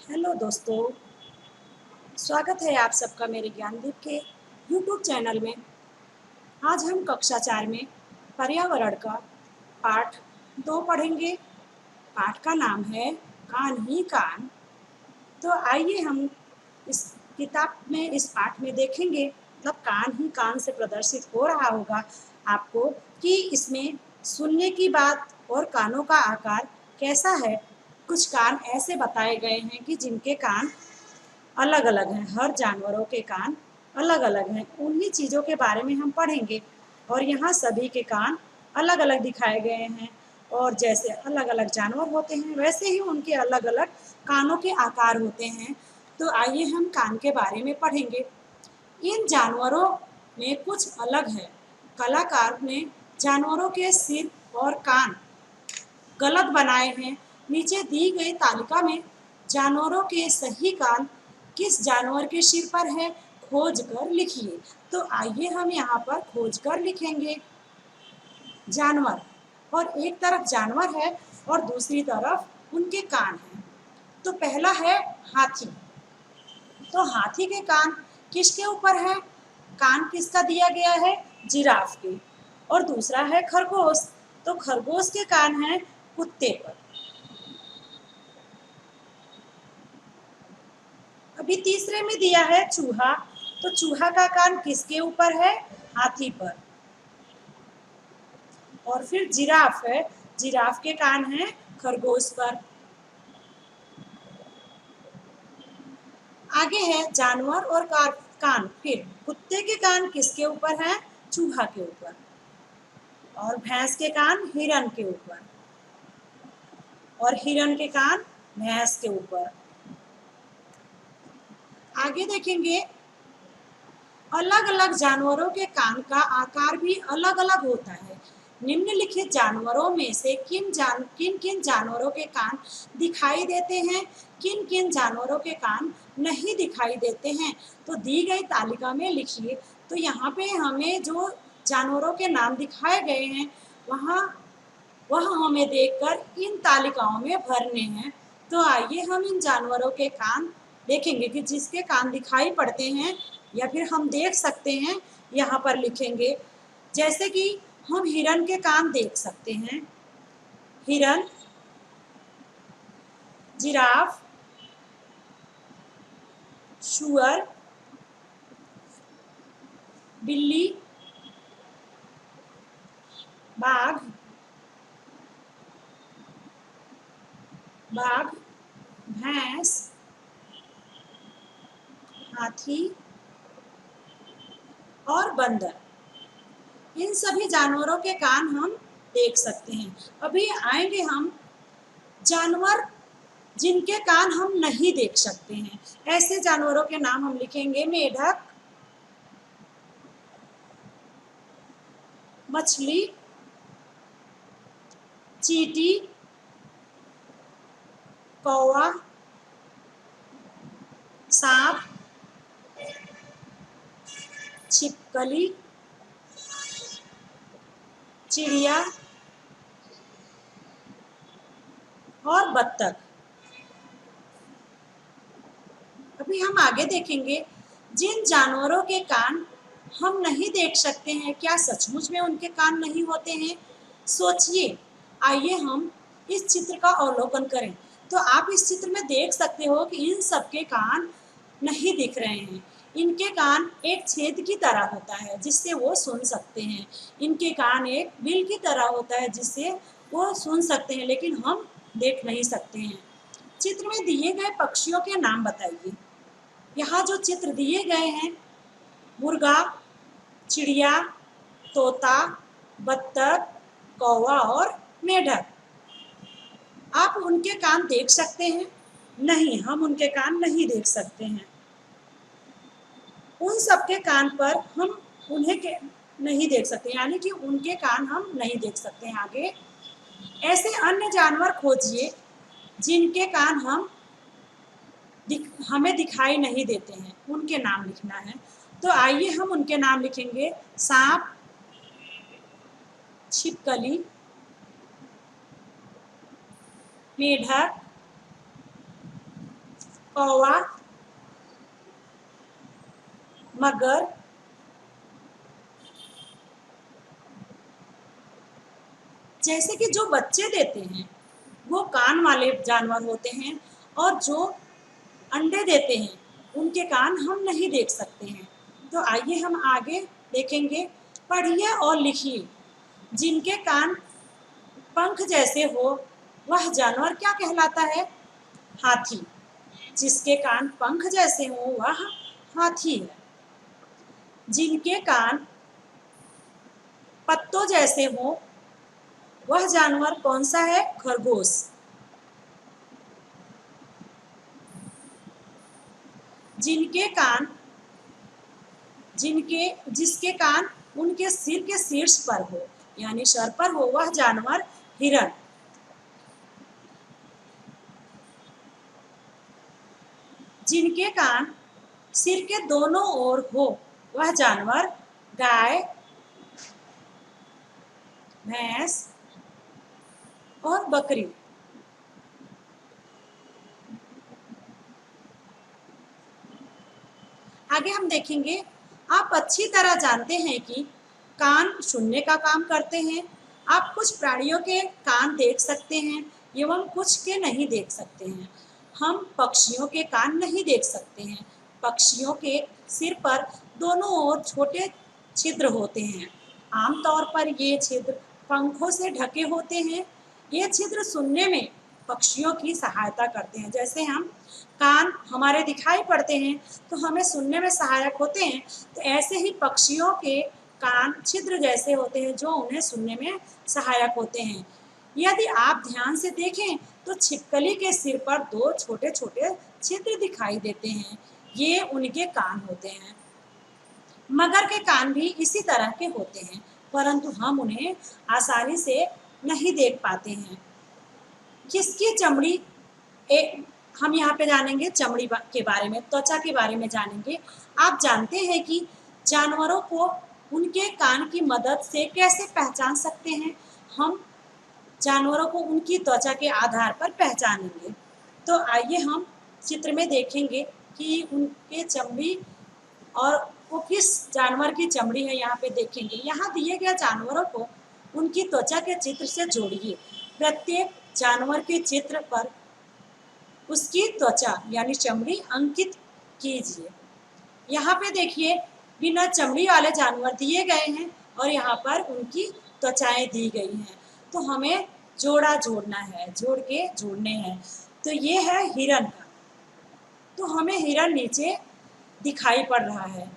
Hello दोस्तों, स्वागत है आप सबका मेरे ज्ञानदीप के यूट्यूब चैनल में। आज हम कक्षा 4 में पर्यावरण का पाठ 2 पढ़ेंगे। पाठ का नाम है कान ही कान। तो आइए हम इस किताब में इस पाठ में देखेंगे, मतलब कान ही कान से प्रदर्शित हो रहा होगा आपको कि इसमें सुनने की बात और कानों का आकार कैसा है। कुछ कान ऐसे बताए गए हैं कि जिनके कान अलग अलग हैं, हर जानवरों के कान अलग अलग हैं। उन्हीं चीज़ों के बारे में हम पढ़ेंगे और यहाँ सभी के कान अलग अलग दिखाए गए हैं और जैसे अलग अलग जानवर होते हैं वैसे ही उनके अलग अलग कानों के आकार होते हैं। तो आइए हम कान के बारे में पढ़ेंगे। इन जानवरों में कुछ अलग है। कलाकार ने जानवरों के सिर और कान गलत बनाए हैं। नीचे दी गई तालिका में जानवरों के सही कान किस जानवर के सिर पर है, खोज कर लिखिए। तो आइए हम यहाँ पर खोज कर लिखेंगे जानवर, और एक तरफ जानवर है और दूसरी तरफ उनके कान हैं। तो पहला है हाथी। तो हाथी के कान किसके ऊपर है? कान किसका दिया गया है? जिराफ के। और दूसरा है खरगोश। तो खरगोश के कान हैं कुत्ते पर। अभी तीसरे में दिया है चूहा। तो चूहा का कान किसके ऊपर है? हाथी पर। और फिर जिराफ है, जिराफ के कान हैं खरगोश पर। आगे है जानवर और कान। फिर कुत्ते के कान किसके ऊपर हैं? चूहा के ऊपर। और भैंस के कान हिरन के ऊपर। और हिरन के कान भैंस के ऊपर। आगे देखेंगे अलग अलग जानवरों के कान का आकार भी अलग अलग होता है। निम्नलिखित जानवरों में से किन किन जानवरों के कान दिखाई देते हैं, किन किन जानवरों के कान नहीं दिखाई देते हैं। तो दी गई तालिका में लिखिए। तो यहाँ पे हमें जो जानवरों के नाम दिखाए गए हैं वह हमें देखकर इन तालिकाओं में भरने हैं। तो आइए हम इन जानवरों के कान देखेंगे कि जिसके कान दिखाई पड़ते हैं या फिर हम देख सकते हैं, यहाँ पर लिखेंगे। जैसे कि हम हिरन के कान देख सकते हैं। हिरन, जिराफ, शुअर, बिल्ली, बाघ, बाघ, भैंस, हाथी और बंदर। इन सभी जानवरों के कान हम देख सकते हैं। अभी आएंगे हम जानवर जिनके कान हम नहीं देख सकते हैं। ऐसे जानवरों के नाम हम लिखेंगे। मेढक, मछली, चींटी, कौवा, सांप, छिपकली, चिड़िया और बत्तख। अभी हम आगे देखेंगे जिन जानवरों के कान हम नहीं देख सकते हैं, क्या सचमुच में उनके कान नहीं होते हैं? सोचिए। आइए हम इस चित्र का अवलोकन करें। तो आप इस चित्र में देख सकते हो कि इन सबके कान नहीं दिख रहे हैं। इनके कान एक छेद की तरह होता है जिससे वो सुन सकते हैं। इनके कान एक बिल की तरह होता है जिससे वो सुन सकते हैं, लेकिन हम देख नहीं सकते हैं। चित्र में दिए गए पक्षियों के नाम बताइए। यहाँ जो चित्र दिए गए हैं, मुर्गा, चिड़िया, तोता, बत्तख, कौवा और मेढक। आप उनके कान देख सकते हैं? नहीं, हम उनके कान नहीं देख सकते हैं। उन सबके कान पर हम उन्हें के नहीं देख सकते, यानी कि उनके कान हम नहीं देख सकते हैं। आगे ऐसे अन्य जानवर खोजिए जिनके कान हमें दिखाई नहीं देते हैं, उनके नाम लिखना है। तो आइए हम उनके नाम लिखेंगे। सांप, छिपकली, मेढक, कौवा, मगर, जैसे कि जो बच्चे देते हैं वो कान वाले जानवर होते हैं, और जो अंडे देते हैं उनके कान हम नहीं देख सकते हैं। तो आइए हम आगे देखेंगे। पढ़िए और लिखिए। जिनके कान पंख जैसे हो वह जानवर क्या कहलाता है? हाथी। जिसके कान पंख जैसे हो वह हाथी है। जिनके कान पत्तों जैसे हो वह जानवर कौन सा है? खरगोश। जिनके कान जिसके कान उनके सिर के शीर्ष पर हो यानी सर पर हो वह जानवर हिरण। जिनके कान सिर के दोनों ओर हो वह जानवर गाय, भैंस और बकरी। आगे हम देखेंगे। आप अच्छी तरह जानते हैं कि कान सुनने का काम करते हैं। आप कुछ प्राणियों के कान देख सकते हैं एवं कुछ के नहीं देख सकते हैं। हम पक्षियों के कान नहीं देख सकते हैं। पक्षियों के सिर पर दोनों ओर छोटे छिद्र होते हैं। आमतौर पर ये छिद्र पंखों से ढके होते हैं। ये छिद्र सुनने में पक्षियों की सहायता करते हैं। जैसे हम कान हमारे दिखाई पड़ते हैं तो हमें सुनने में सहायक होते हैं, तो ऐसे ही पक्षियों के कान छिद्र जैसे होते हैं जो उन्हें सुनने में सहायक होते हैं। यदि आप ध्यान से देखें तो छिपकली के सिर पर दो छोटे छोटे छिद्र दिखाई देते हैं, ये उनके कान होते हैं। मगर के कान भी इसी तरह के होते हैं, परंतु हम उन्हें आसानी से नहीं देख पाते हैं। किसकी चमड़ी हम यहाँ पे जानेंगे चमड़ी के बारे में, त्वचा के बारे में जानेंगे। आप जानते हैं कि जानवरों को उनके कान की मदद से कैसे पहचान सकते हैं? हम जानवरों को उनकी त्वचा के आधार पर पहचानेंगे। तो आइए हम चित्र में देखेंगे कि उनके चमड़ी और वो किस जानवर की चमड़ी है, यहाँ पे देखेंगे। यहाँ दिए गए जानवरों को उनकी त्वचा के चित्र से जोड़िए। प्रत्येक जानवर के चित्र पर उसकी त्वचा यानी चमड़ी अंकित कीजिए। यहाँ पे देखिए बिना चमड़ी वाले जानवर दिए गए हैं और यहाँ पर उनकी त्वचाएं दी गई हैं। तो हमें जोड़ा जोड़ना है, जोड़ के जोड़ने हैं। तो ये है हिरण का, तो हमें हिरण नीचे दिखाई पड़ रहा है।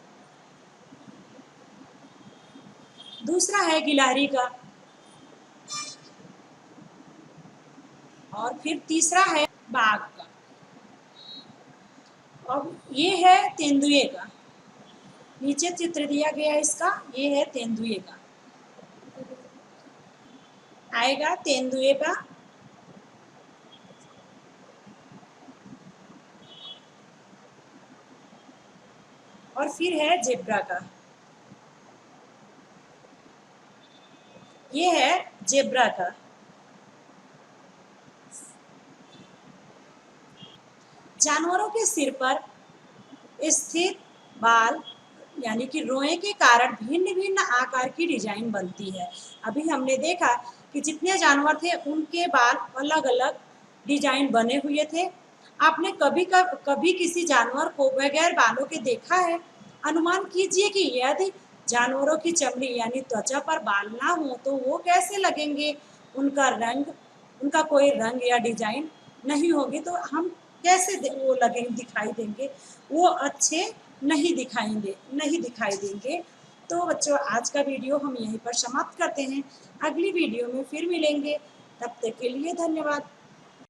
दूसरा है गिलहरी का, और फिर तीसरा है बाघ का, और ये है तेंदुए का। नीचे चित्र दिया गया है इसका, ये है तेंदुए का, आएगा तेंदुए का। और फिर है जेब्रा का, ये है जेब्रा का। जानवरों के सिर पर स्थित बाल यानी कि रोए के कारण भिन्न भिन्न आकार की डिजाइन बनती है। अभी हमने देखा कि जितने जानवर थे उनके बाल अलग अलग डिजाइन बने हुए थे। आपने कभी किसी जानवर को बगैर बालों के देखा है? अनुमान कीजिए कि यदि जानवरों की चमड़ी यानी त्वचा पर बाल ना हो तो वो कैसे लगेंगे? उनका कोई रंग या डिजाइन नहीं होगी, तो हम कैसे वो लगेंगे, दिखाई देंगे? वो अच्छे नहीं दिखाई देंगे। तो बच्चों आज का वीडियो हम यहीं पर समाप्त करते हैं। अगली वीडियो में फिर मिलेंगे, तब तक के लिए धन्यवाद।